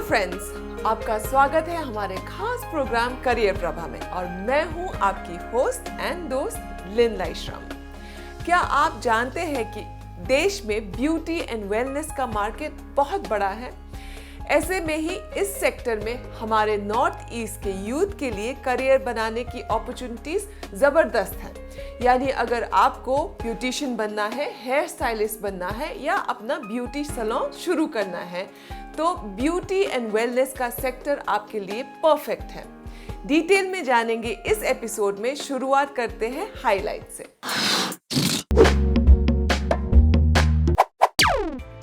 Friends, आपका स्वागत है हमारे खास प्रोग्राम करियर प्रभा में और मैं हूं आपकी होस्ट एंड दोस्त लिन लाइश्राम। क्या आप जानते हैं कि देश में ब्यूटी एंड वेलनेस का मार्केट बहुत बड़ा है? ऐसे में ही इस सेक्टर में हमारे नॉर्थ ईस्ट के यूथ के लिए करियर बनाने की अपॉर्चुनिटीज जबरदस्त हैं। यानी अगर आपको ब्यूटिशियन बनना है, हेयर स्टाइलिस्ट बनना है या अपना ब्यूटी सैलून शुरू करना है तो ब्यूटी एंड वेलनेस का सेक्टर आपके लिए परफेक्ट है। डिटेल में जानेंगे इस एपिसोड में। शुरुआत करते हैं हाइलाइट से।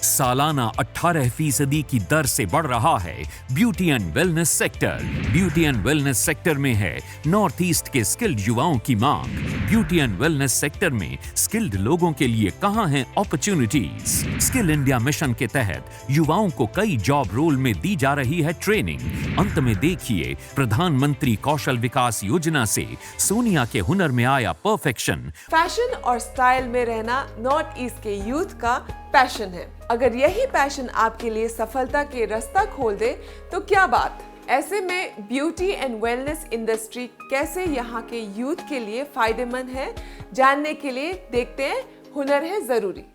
सालाना 18% की दर से बढ़ रहा है beauty and wellness sector. Beauty and wellness sector में है नॉर्थ ईस्ट के स्किल्ड युवाओं की मांग। ब्यूटी एंड वेलनेस सेक्टर में स्किल्ड लोगों के लिए कहां हैं अपॉर्चुनिटीज? स्किल इंडिया मिशन के तहत युवाओं को कई जॉब रोल में दी जा रही है ट्रेनिंग। अंत में देखिए, प्रधानमंत्री कौशल विकास योजना से सोनिया के हुनर में आया परफेक्शन। फैशन और स्टाइल में रहना नॉर्थ ईस्ट के यूथ का पैशन है। अगर यही पैशन आपके लिए सफलता के रास्ता खोल दे तो क्या बात। ऐसे में ब्यूटी एंड वेलनेस इंडस्ट्री कैसे यहाँ के यूथ के लिए फायदेमंद है, जानने के लिए देखते हैं हुनर है जरूरी।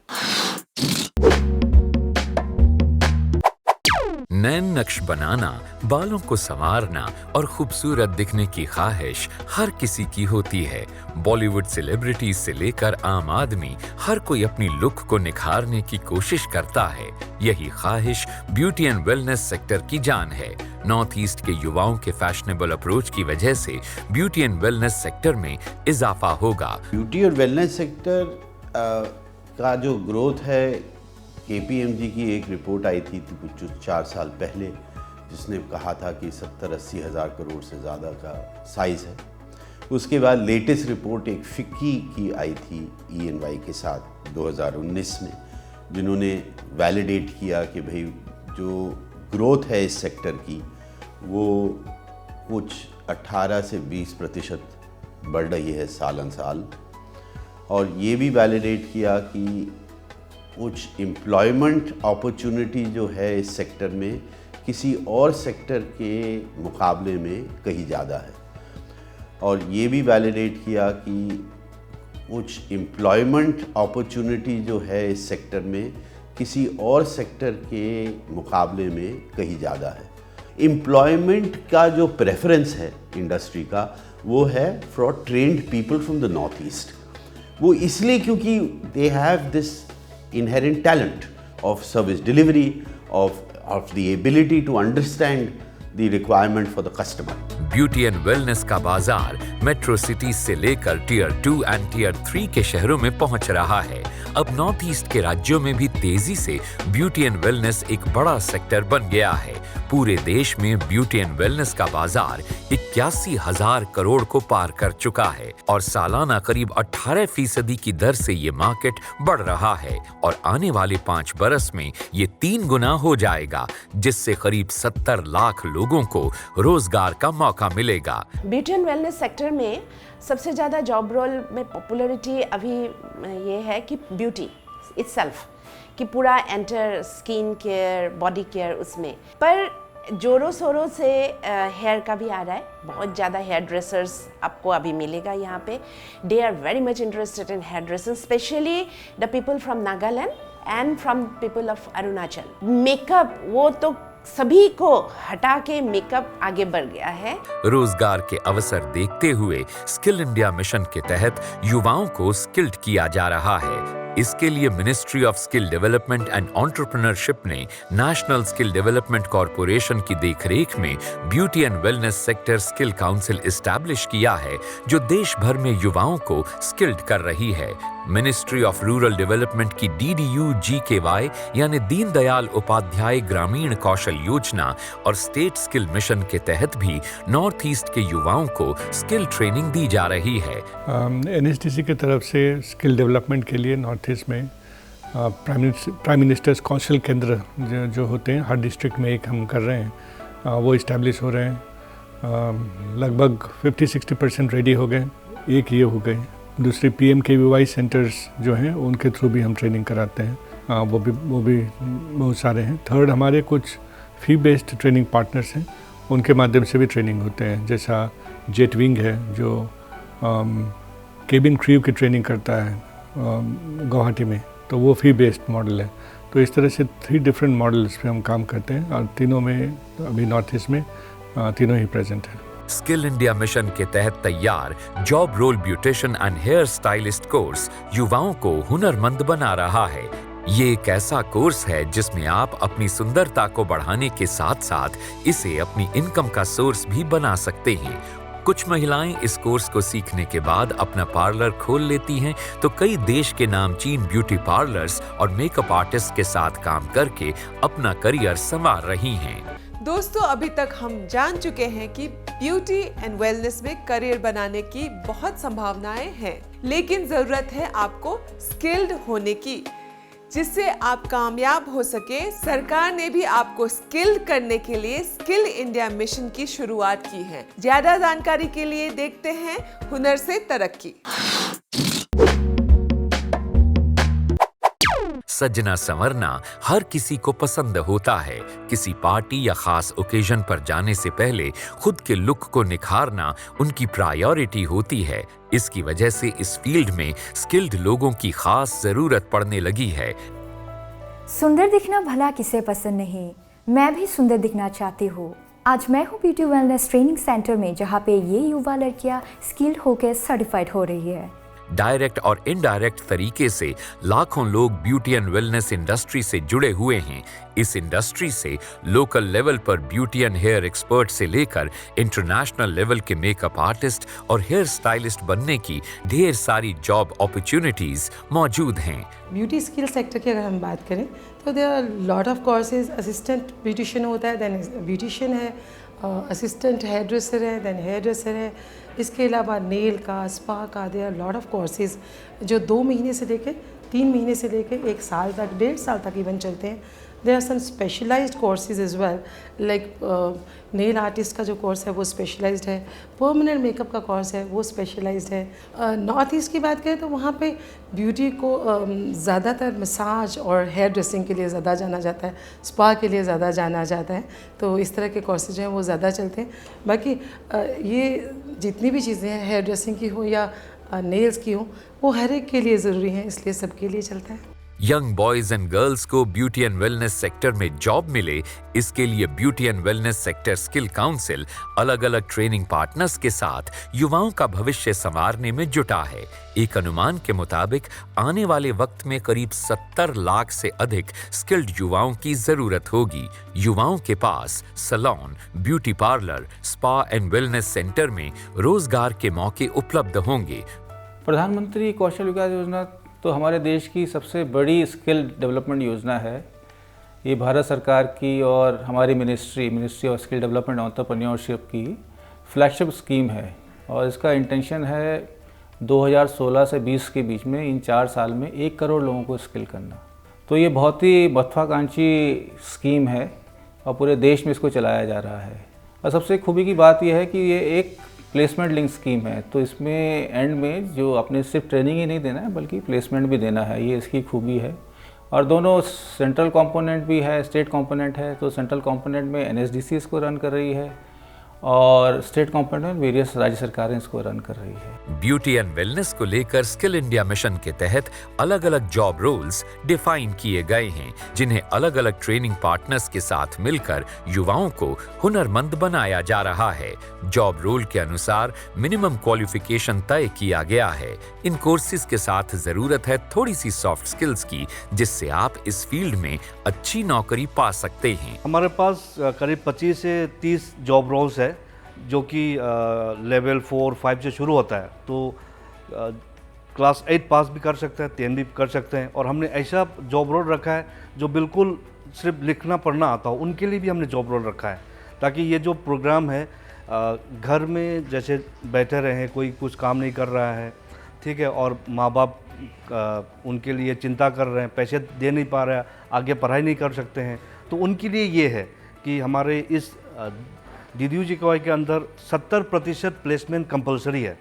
नैन नक्श बनाना, बालों को संवारना और खूबसूरत दिखने की ख्वाहिश हर किसी की होती है। बॉलीवुड सेलिब्रिटीज से लेकर आम आदमी हर कोई अपनी लुक को निखारने की कोशिश करता है। यही ख्वाहिश ब्यूटी एंड वेलनेस सेक्टर की जान है। नॉर्थ ईस्ट के युवाओं के फैशनेबल अप्रोच की वजह से ब्यूटी एंड वेलनेस सेक्टर में इजाफा होगा। ब्यूटी और वेलनेस सेक्टर का जो ग्रोथ है, KPMG की एक रिपोर्ट आई थी कुछ 4 साल पहले जिसने कहा था कि 70-80 हज़ार करोड़ से ज़्यादा का साइज़ है। उसके बाद लेटेस्ट रिपोर्ट एक फिक्की की आई थी EY के साथ 2019 में, जिन्होंने वैलिडेट किया कि भाई जो ग्रोथ है इस सेक्टर की वो कुछ 18 से 20% बढ़ रही है सालन साल। और ये भी वैलिडेट किया कि कुछ एम्प्लॉयमेंट अपॉर्चुनिटी जो है इस सेक्टर में किसी और सेक्टर के मुकाबले में कहीं ज़्यादा है। और ये भी वैलिडेट किया कि कुछ एम्प्लॉयमेंट अपॉर्चुनिटी जो है इस सेक्टर में किसी और सेक्टर के मुकाबले में कहीं ज़्यादा है। एम्प्लॉयमेंट का जो प्रेफरेंस है इंडस्ट्री का वो है for trend people from the north east. वो इसलिए क्योंकि they have this inherent talent of service delivery, of the ability to understand the requirement for the customer. Beauty and wellness का बाजार मेट्रो सिटीज से लेकर टियर 2 एंड टियर 3 के शहरों में पहुंच रहा है। अब नॉर्थ ईस्ट के राज्यों में भी तेजी से ब्यूटी एंड वेलनेस एक बड़ा सेक्टर बन गया है। पूरे देश में ब्यूटी एंड वेलनेस का बाजार 81,000 करोड़ को पार कर चुका है और सालाना करीब 18% की दर से ये मार्केट बढ़ रहा है और आने वाले 5 बरस में ये 3 गुना हो जाएगा, जिससे करीब 70 लाख लोगों को रोजगार का मौका मिलेगा। ब्यूटी एंड वेलनेस सेक्टर में सबसे ज़्यादा जॉब रोल में पॉपुलैरिटी अभी ये है कि ब्यूटी इटसेल्फ कि पूरा enter skin care, body care उसमें, पर जोरों शोरों से हेयर का भी आ रहा है। बहुत ज़्यादा हेयर ड्रेसर्स आपको अभी मिलेगा यहाँ पे। They are very much interested in hairdressing, specially the people from Nagaland and from people of Arunachal. Makeup वो तो सभी को हटा के मेकअप आगे बढ़ गया है। रोजगार के अवसर देखते हुए स्किल इंडिया मिशन के तहत युवाओं को स्किल्ड किया जा रहा है। इसके लिए ministry of skill development and entrepreneurship ने नेशनल स्किल डेवलपमेंट कॉरपोरेशन की देखरेख में beauty and wellness sector skill council establish किया है, जो देश भर में युवाओं को स्किल्ड कर रही है। मिनिस्ट्री ऑफ रूरल डेवलपमेंट की DDU-GKY यानी दीनदयाल उपाध्याय ग्रामीण कौशल योजना और स्टेट स्किल मिशन के तहत भी नॉर्थ ईस्ट के युवाओं को स्किल ट्रेनिंग दी जा रही है। NSDC की तरफ से स्किल डेवलपमेंट के लिए नॉर्थ ईस्ट में प्राइम मिनिस्टर्स कौशल केंद्र जो होते हैं हर डिस्ट्रिक्ट में एक हम कर रहे हैं, वो इस्टेब्लिश हो रहे हैं। लगभग 50-60% रेडी हो गए, एक ये हो गए। दूसरे PMKVY सेंटर्स जो हैं उनके थ्रू भी हम ट्रेनिंग कराते हैं, वो भी बहुत सारे हैं। थर्ड, हमारे कुछ फी बेस्ड ट्रेनिंग पार्टनर्स हैं, उनके माध्यम से भी ट्रेनिंग होते हैं। जैसा जेट विंग है जो केबिन क्रू की ट्रेनिंग करता है गुवाहाटी में, तो वो फी बेस्ड मॉडल है। तो इस तरह से 3 डिफरेंट मॉडल्स पे हम काम करते हैं और तीनों में अभी नॉर्थ ईस्ट में तीनों ही प्रेजेंट हैं। स्किल इंडिया मिशन के तहत तैयार job role beautician and hair stylist course युवाओं को हुनरमंद बना रहा है। ये एक ऐसा कोर्स है जिसमें आप अपनी सुंदरता को बढ़ाने के साथ साथ इसे अपनी इनकम का सोर्स भी बना सकते हैं। कुछ महिलाएं इस कोर्स को सीखने के बाद अपना पार्लर खोल लेती हैं, तो कई देश के नामचीन ब्यूटी पार्लर्स और मेकअप आर्टिस्ट के साथ काम करके अपना करियर संवार रही हैं। दोस्तों, अभी तक हम जान चुके हैं कि ब्यूटी एंड वेलनेस में करियर बनाने की बहुत संभावनाएं हैं, लेकिन जरूरत है आपको स्किल्ड होने की, जिससे आप कामयाब हो सके। सरकार ने भी आपको स्किल्ड करने के लिए स्किल इंडिया मिशन की शुरुआत की है। ज्यादा जानकारी के लिए देखते हैं हुनर से तरक्की। सजना संवरना हर किसी को पसंद होता है। किसी पार्टी या खास ओकेजन पर जाने से पहले खुद के लुक को निखारना उनकी प्रायोरिटी होती है। इसकी वजह से इस फील्ड में स्किल्ड लोगों की खास जरूरत पड़ने लगी है। सुंदर दिखना भला किसे पसंद नहीं, मैं भी सुंदर दिखना चाहती हूँ। आज मैं हूँ ब्यूटी वेलनेस ट्रेनिंग सेंटर में, जहाँ पे ये युवा लड़कियाँ स्किल्ड होकर सर्टिफाइड हो रही है। डायरेक्ट और इनडायरेक्ट तरीके से लाखों लोग ब्यूटी एंड वेलनेस इंडस्ट्री से जुड़े हुए हैं। इस इंडस्ट्री से लोकल लेवल पर ब्यूटी एंड हेयर एक्सपर्ट से लेकर इंटरनेशनल लेवल के मेकअप आर्टिस्ट और हेयर स्टाइलिस्ट बनने की ढेर सारी जॉब अपॉर्चुनिटीज मौजूद हैं। ब्यूटी स्किल सेक्टर की अगर हम बात करें तो there are lot of courses. Assistant beautician होता है, देन ब्यूटिशियन है, असिस्टेंट हेयर ड्रेसर है, देन हेयर ड्रेसर है। इसके अलावा नेल का, स्पा का, there are lot of courses जो 2 महीने से लेके 3 महीने से लेके 1 साल तक, 1.5 साल तक इवन चलते हैं। There are some specialised courses as well, like nail artist का जो कोर्स है वो स्पेशलाइज्ड है, परमानेंट मेकअप का कोर्स है वो स्पेशलाइज्ड है। नॉर्थ ईस्ट की बात करें तो वहाँ पे ब्यूटी को ज़्यादातर मसाज और हेयर ड्रेसिंग के लिए ज़्यादा जाना जाता है, स्पा के लिए ज़्यादा जाना जाता है। तो इस तरह के कोर्सेज जो हैं वो ज़्यादा चलते हैं। बाकी ये जितनी भी चीज़ें हैं, हेयर ड्रेसिंग की हो या नेल्स की हो, वो हर एक के लिए ज़रूरी हैं, इसलिए सबके लिए चलता है। यंग बॉयज एंड गर्ल्स को ब्यूटी एंड वेलनेस सेक्टर में जॉब मिले, इसके लिए beauty and wellness sector skill council अलग अलग ट्रेनिंग पार्टनर्स के साथ युवाओं का भविष्य संवारने में जुटा है। एक अनुमान के मुताबिक आने वाले वक्त में करीब 70 लाख से अधिक स्किल्ड युवाओं की जरूरत होगी। युवाओं के पास salon, beauty parlour, spa and wellness centre में रोजगार के मौके उपलब्ध होंगे। प्रधानमंत्री कौशल विकास योजना तो हमारे देश की सबसे बड़ी स्किल डेवलपमेंट योजना है। ये भारत सरकार की और हमारी ministry of skill development entrepreneurship की फ्लैगशिप स्कीम है और इसका इंटेंशन है 2016 से 20 के बीच में इन 4 साल में 1 करोड़ लोगों को स्किल करना। तो ये बहुत ही महत्वाकांक्षी स्कीम है और पूरे देश में इसको चलाया जा रहा है। और सबसे खूबी की बात यह है कि ये एक प्लेसमेंट लिंक स्कीम है, तो इसमें एंड में जो आपने सिर्फ ट्रेनिंग ही नहीं देना है बल्कि प्लेसमेंट भी देना है, ये इसकी खूबी है। और दोनों सेंट्रल कंपोनेंट भी है, स्टेट कंपोनेंट है। तो सेंट्रल कंपोनेंट में NSDC इसको रन कर रही है और स्टेट कंपोनेंट में वेरियस राज्य सरकारें इसको रन कर रही है। ब्यूटी एंड वेलनेस को लेकर स्किल इंडिया मिशन के तहत अलग अलग जॉब रोल्स डिफाइन किए गए हैं, जिन्हें अलग अलग ट्रेनिंग पार्टनर्स के साथ मिलकर युवाओं को हुनरमंद बनाया जा रहा है। जॉब रोल के अनुसार मिनिमम क्वालिफिकेशन तय किया गया है। इन कोर्सेज के साथ जरूरत है थोड़ी सी सॉफ्ट स्किल्स की, जिससे आप इस फील्ड में अच्छी नौकरी पा सकते हैं। हमारे पास करीब 25 से 30 जॉब रोल्स है जो कि लेवल 4-5 से शुरू होता है। तो क्लास 8 पास भी कर सकते हैं, 10 भी कर सकते हैं। और हमने ऐसा जॉब रोल रखा है जो बिल्कुल सिर्फ लिखना पढ़ना आता हो, उनके लिए भी हमने जॉब रोल रखा है, ताकि ये जो प्रोग्राम है घर में जैसे बैठे रहें, कोई कुछ काम नहीं कर रहा है, ठीक है, और माँ बाप उनके लिए चिंता कर रहे हैं, पैसे दे नहीं पा रहे हैं, आगे पढ़ाई नहीं कर सकते हैं, तो उनके लिए ये है कि हमारे इस DDU-GKY के अंदर 70% प्लेसमेंट कंपलसरी है।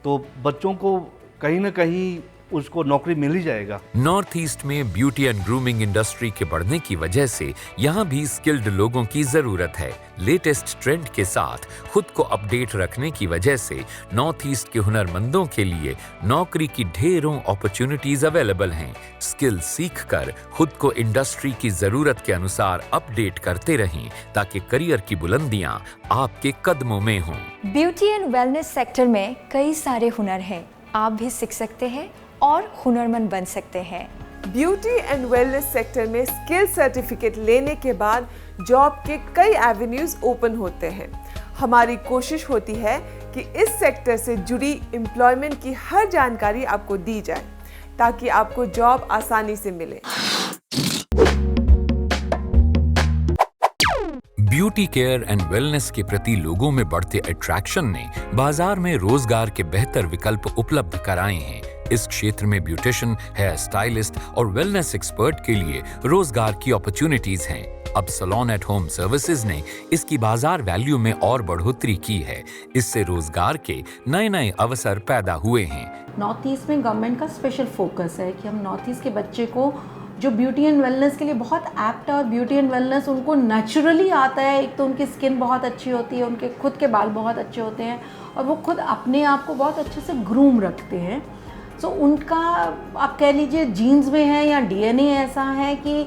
तो बच्चों को कहीं ना कहीं उसको नौकरी मिल ही जाएगा। नॉर्थ ईस्ट में ब्यूटी एंड ग्रूमिंग इंडस्ट्री के बढ़ने की वजह से यहाँ भी स्किल्ड लोगों की जरूरत है। लेटेस्ट ट्रेंड के साथ खुद को अपडेट रखने की वजह से नॉर्थ ईस्ट के हुनरमंदों के लिए नौकरी की ढेरों अपॉर्चुनिटीज अवेलेबल हैं। स्किल सीखकर खुद को इंडस्ट्री की जरूरत के अनुसार अपडेट करते रहें ताकि करियर की बुलंदियां आपके कदमों में हों। ब्यूटी एंड वेलनेस सेक्टर में कई सारे हुनर हैं, आप भी सीख सकते हैं और हुनरमंद बन सकते हैं। ब्यूटी एंड वेलनेस सेक्टर में स्किल सर्टिफिकेट लेने के बाद जॉब के कई एवेन्यूज ओपन होते हैं। हमारी कोशिश होती है कि इस सेक्टर से जुड़ी एम्प्लॉयमेंट की हर जानकारी आपको दी जाए ताकि आपको जॉब आसानी से मिले। ब्यूटी केयर एंड वेलनेस के प्रति लोगों में बढ़ते अट्रैक्शन ने बाजार में रोजगार के बेहतर विकल्प उपलब्ध कराए हैं। इस क्षेत्र में ब्यूटिशियन, हेयर स्टाइलिस्ट और वेलनेस एक्सपर्ट के लिए रोजगार की अपॉर्चुनिटीज हैं। अब सैलून एट होम सर्विसेज ने इसकी बाजार वैल्यू में और बढ़ोतरी की है। इससे रोजगार के नए नए अवसर पैदा हुए हैं। नॉर्थ ईस्ट में गवर्नमेंट का स्पेशल फोकस है कि हम नॉर्थ ईस्ट के बच्चे को जो ब्यूटी एंड वेलनेस के लिए बहुत एप्ट है और ब्यूटी एंड वेलनेस उनको नेचुरली आता है। एक तो उनकी स्किन बहुत अच्छी होती है, उनके खुद के बाल बहुत अच्छे होते हैं और वो खुद अपने आप को बहुत अच्छे से ग्रूम रखते हैं। सो उनका आप कह लीजिए जीन्स में है या डीएनए ऐसा है कि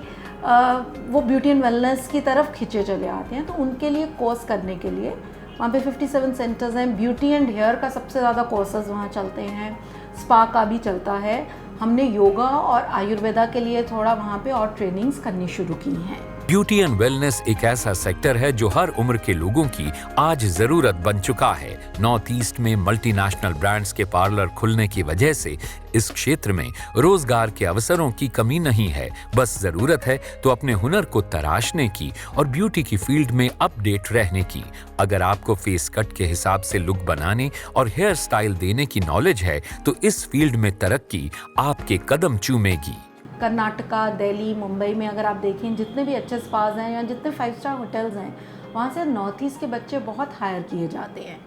वो ब्यूटी एंड वेलनेस की तरफ खिंचे चले आते हैं। तो उनके लिए कोर्स करने के लिए वहाँ पे 57 सेंटर्स हैं। ब्यूटी एंड हेयर का सबसे ज़्यादा कोर्सेज वहाँ चलते हैं, स्पा का भी चलता है। हमने योगा और आयुर्वेदा के लिए थोड़ा वहाँ पे और ट्रेनिंग्स करनी शुरू की हैं। ब्यूटी एंड वेलनेस एक ऐसा सेक्टर है जो हर उम्र के लोगों की आज जरूरत बन चुका है। नॉर्थ ईस्ट में मल्टीनेशनल ब्रांड्स के पार्लर खुलने की वजह से इस क्षेत्र में रोजगार के अवसरों की कमी नहीं है। बस जरूरत है तो अपने हुनर को तराशने की और ब्यूटी की फील्ड में अपडेट रहने की। अगर आपको फेस कट के हिसाब से लुक बनाने और हेयर स्टाइल देने की नॉलेज है तो इस फील्ड में तरक्की आपके कदम चूमेगी। कर्नाटका, दिल्ली, मुंबई में अगर आप देखें जितने भी अच्छे स्पाज हैं या जितने 5 स्टार होटल्स हैं, वहाँ से नॉर्थ ईस्ट के बच्चे बहुत हायर किए जाते हैं।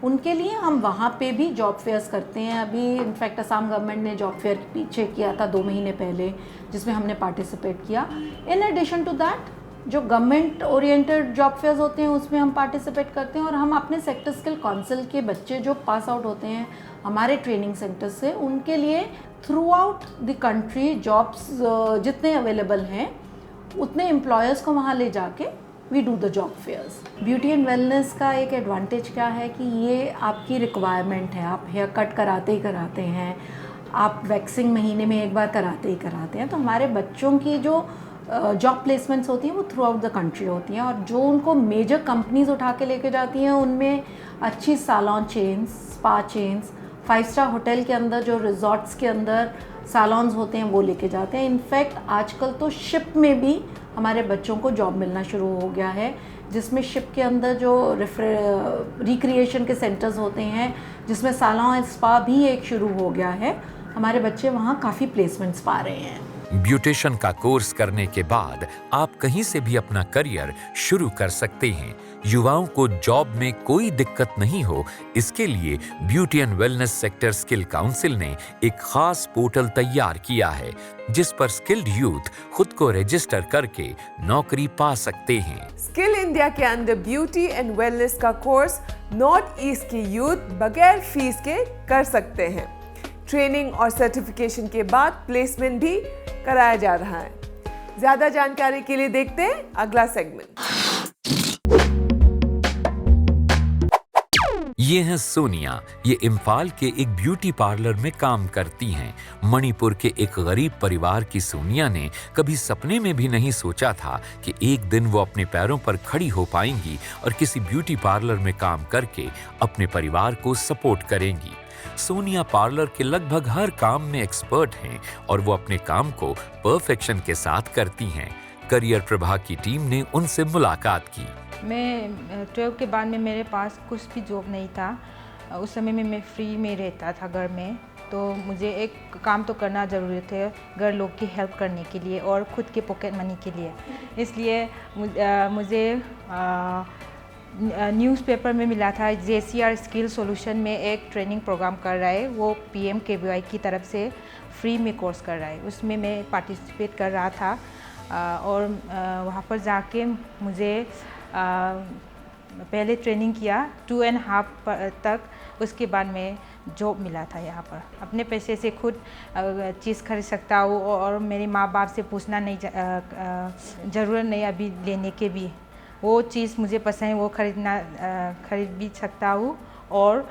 उनके लिए हम वहाँ पे भी जॉब फेयर्स करते हैं। अभी इनफैक्ट असम गवर्नमेंट ने जॉब फेयर पीछे किया था 2 महीने पहले, जिसमें हमने पार्टिसिपेट किया। इन एडिशन टू दैट जो गवर्नमेंट ओरिएंटेड जॉब फेयर्स होते हैं उसमें हम पार्टिसिपेट करते हैं और हम अपने सेक्टर स्किल काउंसिल के बच्चे जो पास आउट होते हैं हमारे ट्रेनिंग सेंटर से, उनके लिए throughout the country jobs जितने अवेलेबल हैं उतने एम्प्लॉयर्स को वहाँ ले जाके we do the job fairs. Beauty and wellness का एक एडवांटेज क्या है कि ये आपकी रिक्वायरमेंट है। आप हेयर कट कराते ही कराते हैं, आप वैक्सिंग महीने में एक बार कराते ही कराते हैं। तो हमारे बच्चों की जो जॉब प्लेसमेंट्स होती हैं वो थ्रू आउट द कंट्री होती हैं और जो उनको मेजर कंपनीज उठा के लेके जाती हैं उनमें अच्छी salon chains, spa chains, 5 star hotel के अंदर जो रिजॉर्ट्स के अंदर सैलून्स होते हैं वो लेके जाते हैं। इनफैक्ट आजकल तो शिप में भी हमारे बच्चों को जॉब मिलना शुरू हो गया है, जिसमें शिप के अंदर जो रिक्रिएशन के सेंटर्स होते हैं जिसमें सैलून स्पा भी एक शुरू हो गया है। हमारे बच्चे वहाँ काफ़ी प्लेसमेंट्स पा रहे हैं। ब्यूटिशियन का कोर्स करने के बाद आप कहीं से भी अपना करियर शुरू कर सकते हैं। युवाओं को जॉब में कोई दिक्कत नहीं हो, इसके लिए beauty and wellness sector skill council ने एक खास पोर्टल तैयार किया है जिस पर स्किल्ड यूथ खुद को रजिस्टर करके नौकरी पा सकते हैं। स्किल इंडिया के अंदर ब्यूटी एंड वेलनेस का कोर्स नॉर्थ ईस्ट के यूथ बगैर फीस के कर सकते हैं। ट्रेनिंग और सर्टिफिकेशन के बाद प्लेसमेंट भी कराया जा रहा है। ज्यादा जानकारी के लिए देखते हैं अगला सेगमेंट। ये हैं सोनिया। ये इम्फाल के एक ब्यूटी पार्लर में काम करती हैं। मणिपुर के एक गरीब परिवार की सोनिया ने कभी सपने में भी नहीं सोचा था कि एक दिन वो अपने पैरों पर खड़ी हो पाएंगी और किसी ब्यूटी पार्लर में काम करके अपने परिवार को सपोर्ट करेंगी। सोनिया पार्लर के लगभग हर काम में एक्सपर्ट हैं और वो अपने काम को परफेक्शन के साथ करती हैं। करियर प्रभा की टीम ने उनसे मुलाकात की। मैं 12 के बाद में मेरे पास कुछ भी जॉब नहीं था। उस समय में मैं फ्री में रहता था घर में, तो मुझे एक काम तो करना ज़रूरी था घर लोग की हेल्प करने के लिए और ख़ुद के पॉकेट मनी के लिए। इसलिए मुझे न्यूज़पेपर में मिला था। JCR स्किल सॉल्यूशन में एक ट्रेनिंग प्रोग्राम कर रहा है, वो PMKVY की तरफ से फ्री में कोर्स कर रहा है, उसमें मैं पार्टिसिपेट कर रहा था। और वहाँ पर जाके मुझे पहले ट्रेनिंग किया 2.5 तक, उसके बाद में जॉब मिला था यहाँ पर। अपने पैसे से खुद चीज़ खरीद सकता हूँ और मेरे माँ बाप से पूछना नहीं ज़रूरत नहीं अभी लेने के भी। वो चीज़ मुझे पसंद है वो खरीद भी सकता हूँ। और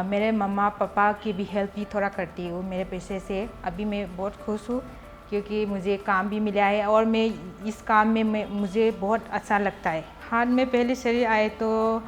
मेरे मम्मा पापा की भी हेल्प भी थोड़ा करती हूँ मेरे पैसे से। अभी मैं बहुत खुश हूँ क्योंकि मुझे काम भी मिला है और मैं इस काम में मुझे बहुत अच्छा लगता है। हाथ में पहले शरीर आए तो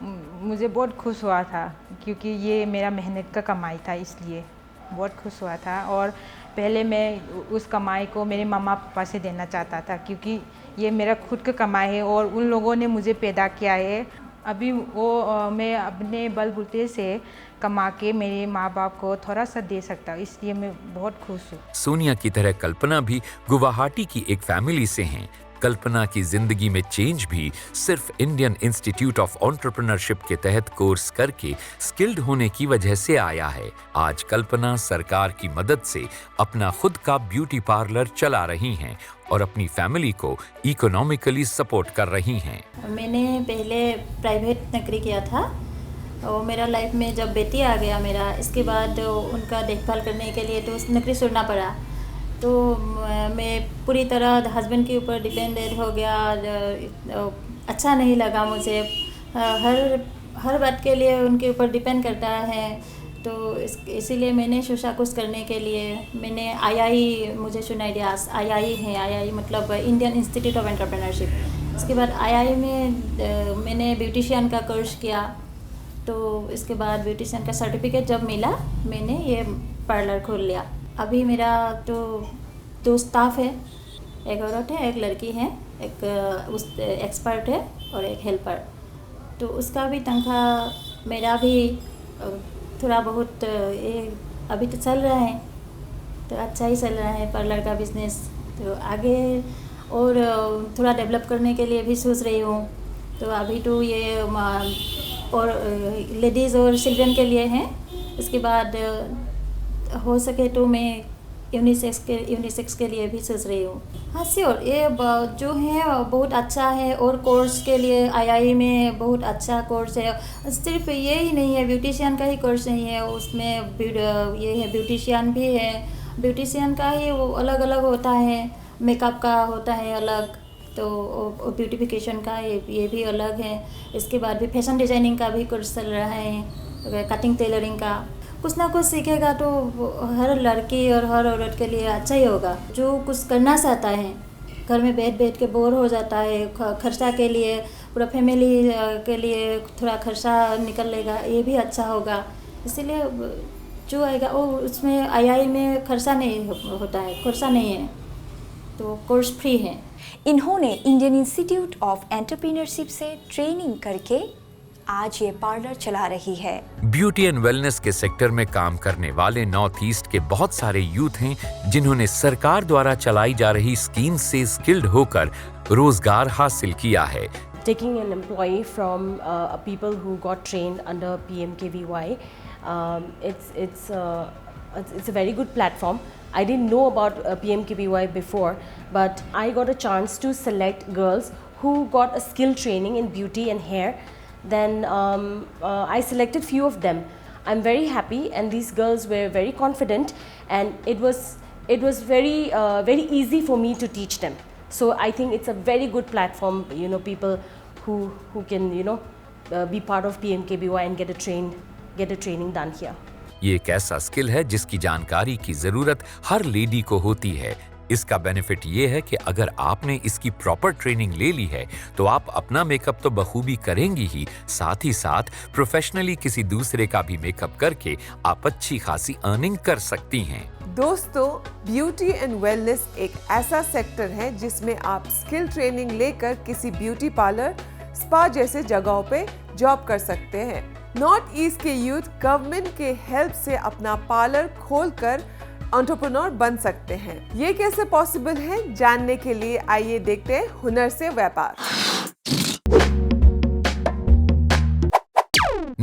मुझे बहुत खुश हुआ था क्योंकि ये मेरा मेहनत का कमाई था, इसलिए बहुत खुश हुआ था। और पहले मैं उस कमाई को मेरे मम्मा पापा से देना चाहता था क्योंकि ये मेरा खुद का कमाई है और उन लोगों ने मुझे पैदा किया है। अभी वो मैं अपने बलबूते से कमा के मेरे माँ बाप को थोड़ा सा दे सकता हूँ, इसलिए मैं बहुत खुश हूँ। सोनिया की तरह कल्पना भी गुवाहाटी की एक फैमिली से हैं। कल्पना की जिंदगी में चेंज भी सिर्फ इंडियन इंस्टीट्यूट ऑफ एंटरप्रेन्योरशिप के तहत कोर्स करके स्किल्ड होने की वजह से आया है। आज कल्पना सरकार की मदद से अपना खुद का ब्यूटी पार्लर चला रही हैं और अपनी फैमिली को इकोनॉमिकली सपोर्ट कर रही हैं। मैंने पहले प्राइवेट नौकरी किया था और मेरा लाइफ में जब बेटी आ गया मेरा, इसके बाद उनका देखभाल करने के लिए तो नौकरी छोड़ना पड़ा। तो मैं पूरी तरह हस्बैंड के ऊपर डिपेंडेंट हो गया। अच्छा नहीं लगा मुझे, हर बात के लिए उनके ऊपर डिपेंड करता है। तो इसीलिए मैंने सोचा कुछ करने के लिए मैंने II मुझे सुना आइडिया II है, II मतलब इंडियन इंस्टीट्यूट ऑफ एंटरप्रेन्योरशिप। इसके बाद II में मैंने ब्यूटिशियन का कोर्स किया। तो इसके बाद ब्यूटिशियन का सर्टिफिकेट जब मिला मैंने ये पार्लर खोल लिया। अभी मेरा तो 2 स्टाफ है, एक औरत है, एक लड़की है, एक उस एक्सपर्ट है और एक हेल्पर। तो उसका भी तनख्वाह मेरा भी थोड़ा बहुत ये अभी तो चल रहा है, तो अच्छा ही चल रहा है पार्लर का बिजनेस। तो आगे और थोड़ा डेवलप करने के लिए भी सोच रही हूँ। तो अभी तो ये और लेडीज़ और चिल्ड्रन के लिए हैं। इसके बाद हो सके तो मैं यूनिसेक्स के लिए भी सोच रही हूँ। हाँ श्योर, ये जो है बहुत अच्छा है और कोर्स के लिए II में बहुत अच्छा कोर्स है। सिर्फ ये ही नहीं है, ब्यूटिशियन का ही कोर्स नहीं है, उसमें ये है ब्यूटिशियन भी है। ब्यूटिशियन का ही वो अलग अलग होता है, मेकअप का होता है अलग, तो ब्यूटिफिकेशन का ये भी अलग है। इसके बाद भी फैशन डिज़ाइनिंग का भी कोर्स चल रहा है, कटिंग टेलरिंग का। कुछ ना कुछ सीखेगा तो हर लड़की और हर औरत के लिए अच्छा ही होगा। जो कुछ करना चाहता है, घर में बैठ के बोर हो जाता है, खर्चा के लिए पूरा फैमिली के लिए थोड़ा खर्चा निकल लेगा, ये भी अच्छा होगा। इसीलिए जो आएगा वो उसमें II में खर्चा नहीं होता है, खर्चा नहीं है, तो कोर्स फ्री है। इन्होंने इंडियन इंस्टीट्यूट ऑफ एंटरप्रेन्योरशिप से ट्रेनिंग करके आज ये पार्लर चला रही है। ब्यूटी एंड वेलनेस के सेक्टर में काम करने वाले नॉर्थ ईस्ट के बहुत सारे यूथ हैं जिन्होंने सरकार द्वारा चलाई जा रही स्कीम से स्किल्ड होकर रोजगार हासिल किया है। Taking an employee from people who got trained under PMKVY, it's a very good platform. I didn't know about PMKVY before, but I got a chance to select girls who got a skill training in beauty and hair. Then I selected few of them. I'm very happy, and these girls were very confident, and it was very easy for me to teach them. So I think it's a very good platform, people who can be part of PMKVY and get a training done here. ये एक ऐसा skill है जिसकी जानकारी की जरूरत हर lady को होती है। इसका बेनिफिट ये है कि अगर आपने इसकी प्रॉपर ट्रेनिंग ले ली है तो आप अपना मेकअप तो बखूबी करेंगी ही, साथ ही साथ प्रोफेशनली किसी दूसरे का भी मेकअप करके आप अच्छी खासी अर्निंग कर सकती हैं। दोस्तों, ब्यूटी एंड वेलनेस एक ऐसा सेक्टर है जिसमें आप स्किल ट्रेनिंग लेकर किसी ब्यूटी पार्लर, स्पा जैसे जगहों पे जॉब कर सकते हैं। नॉर्थ ईस्ट के यूथ गवर्नमेंट के हेल्प से अपना पार्लर खोलकर एंटरप्रेन्योर बन सकते हैं। ये कैसे पॉसिबल है, जानने के लिए आइए देखते हैं हुनर से व्यापार।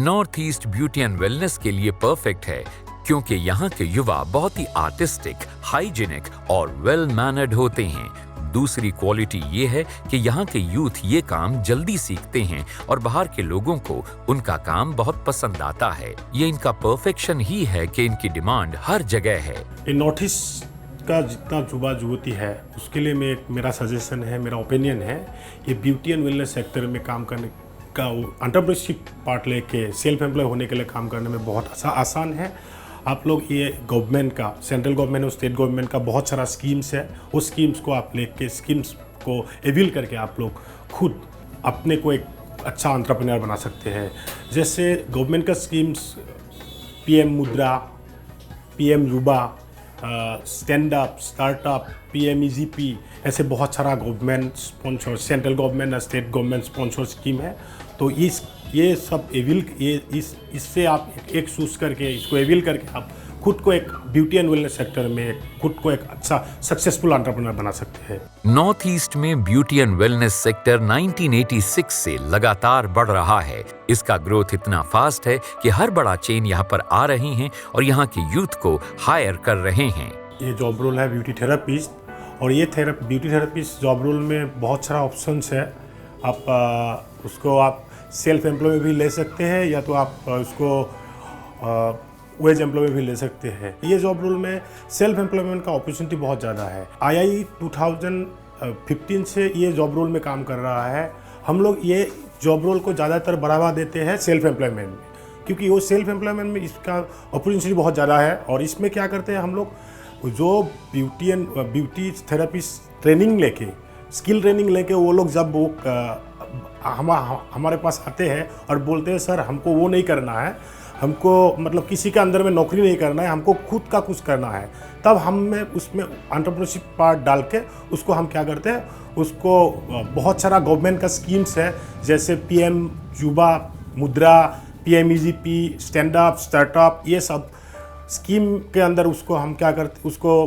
North east beauty and wellness के लिए परफेक्ट है क्योंकि यहाँ के युवा बहुत ही आर्टिस्टिक, हाइजीनिक और वेल मैनर्ड होते हैं। दूसरी क्वालिटी ये है कि यहाँ के यूथ ये काम जल्दी सीखते हैं और बाहर के लोगों को उनका काम बहुत पसंद आता है। ये इनका परफेक्शन ही है कि इनकी डिमांड हर जगह है। ये नॉर्थ ईस्ट का जितना युवा युवती है उसके लिए मेरा सजेशन है, मेरा ओपिनियन है, ये ब्यूटी एंड वेलनेस सेक्टर में काम करने का एंटरप्रेन्योरशिप पार्ट लेके सेल्फ एम्प्लॉय होने के लिए काम करने में बहुत आसान है। आप लोग ये गवर्नमेंट का, सेंट्रल गवर्नमेंट और स्टेट गवर्नमेंट का बहुत सारा स्कीम्स है, उस स्कीम्स को आप लेके स्कीम्स को एविल करके आप लोग खुद अपने को एक अच्छा एंटरप्रेन्योर बना सकते हैं। जैसे गवर्नमेंट का स्कीम्स PM मुद्रा, PM युवा, स्टैंड अप, स्टार्टअप, PMEGP, ऐसे बहुत सारा गवर्नमेंट स्पॉन्सर, सेंट्रल गवर्नमेंट और स्टेट गवर्नमेंट स्पॉन्सर स्कीम है। तो ये सब एविल इससे आप एक चूज करके, इसको एविल करके आप खुद को एक ब्यूटी एंड वेलनेस सेक्टर में खुद को एक अच्छा सक्सेसफुल एंटरप्रेन्योर बना सकते हैं। नॉर्थ ईस्ट में ब्यूटी एंड वेलनेस सेक्टर 1986 से लगातार बढ़ रहा है। इसका ग्रोथ इतना फास्ट है कि हर बड़ा चेन यहाँ पर आ रही हैं और यहाँ के यूथ को हायर कर रहे हैं। ये जॉब रोल है ब्यूटी थेरेपिस्ट, और ये ब्यूटी थेरेपिस्ट जॉब रोल में बहुत सारा ऑप्शंस है। आप उसको आप सेल्फ एम्प्लॉय में भी ले सकते हैं या तो आप उसको वेज एम्प्लॉय में भी ले सकते हैं। ये जॉब रोल में सेल्फ एम्प्लॉयमेंट का अपॉर्चुनिटी बहुत ज़्यादा है। II 2015 से ये जॉब रोल में काम कर रहा है। हम लोग ये जॉब रोल को ज़्यादातर बढ़ावा देते हैं सेल्फ एम्प्लॉयमेंट में, क्योंकि वो सेल्फ एम्प्लॉयमेंट में इसका अपॉर्चुनिटी बहुत ज़्यादा है। और इसमें क्या करते हैं हम लोग, जो ब्यूटी थेरेपिस्ट ट्रेनिंग लेके, स्किल ट्रेनिंग लेके वो लोग जब वो हमारे पास आते हैं और बोलते हैं सर हमको वो नहीं करना है, हमको मतलब किसी के अंदर में नौकरी नहीं करना है, हमको खुद का कुछ करना है, तब हमें उसमें एंटरप्रेन्योरशिप पार्ट डाल के उसको हम क्या करते हैं, उसको बहुत सारा गवर्नमेंट का स्कीम्स है जैसे PM युवा मुद्रा, PMEGP, स्टैंड अप, स्टार्टअप, ये सब स्कीम के अंदर उसको हम क्या करते, उसको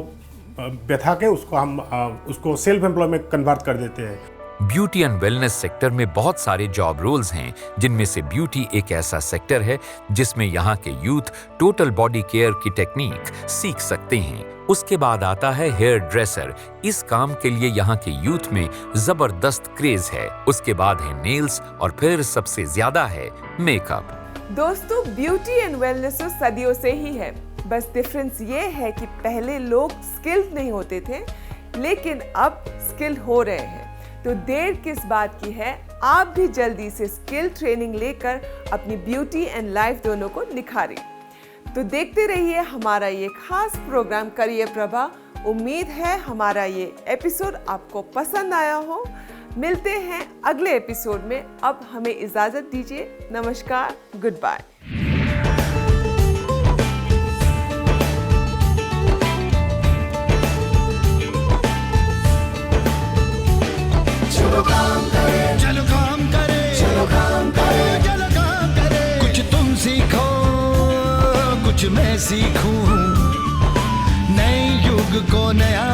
बैठा के उसको सेल्फ एम्प्लॉय में कन्वर्ट कर देते हैं। ब्यूटी एंड वेलनेस सेक्टर में बहुत सारे जॉब रोल्स हैं, जिनमें से ब्यूटी एक ऐसा सेक्टर है जिसमें यहाँ के यूथ टोटल बॉडी केयर की टेक्निक सीख सकते हैं। उसके बाद आता है हेयर ड्रेसर। इस काम के लिए यहाँ के यूथ में जबरदस्त क्रेज है। उसके बाद है नेल्स और फिर सबसे ज्यादा है मेकअप। दोस्तों, ब्यूटी एंड वेलनेस तो सदियों से ही है, बस डिफरेंस ये है कि पहले लोग स्किल्ड नहीं होते थे, लेकिन अब स्किल्ड हो रहे हैं। तो देर किस बात की है, आप भी जल्दी से स्किल ट्रेनिंग लेकर अपनी ब्यूटी एंड लाइफ दोनों को निखारें। तो देखते रहिए हमारा ये खास प्रोग्राम करियर प्रभा। उम्मीद है हमारा ये एपिसोड आपको पसंद आया हो। मिलते हैं अगले एपिसोड में। अब हमें इजाजत दीजिए। नमस्कार, गुड बाय। चलो काम करें, चलो काम करें, चलो काम करें, चलो काम करें। कुछ तुम सीखो, कुछ मैं सीखूं, नए युग को नया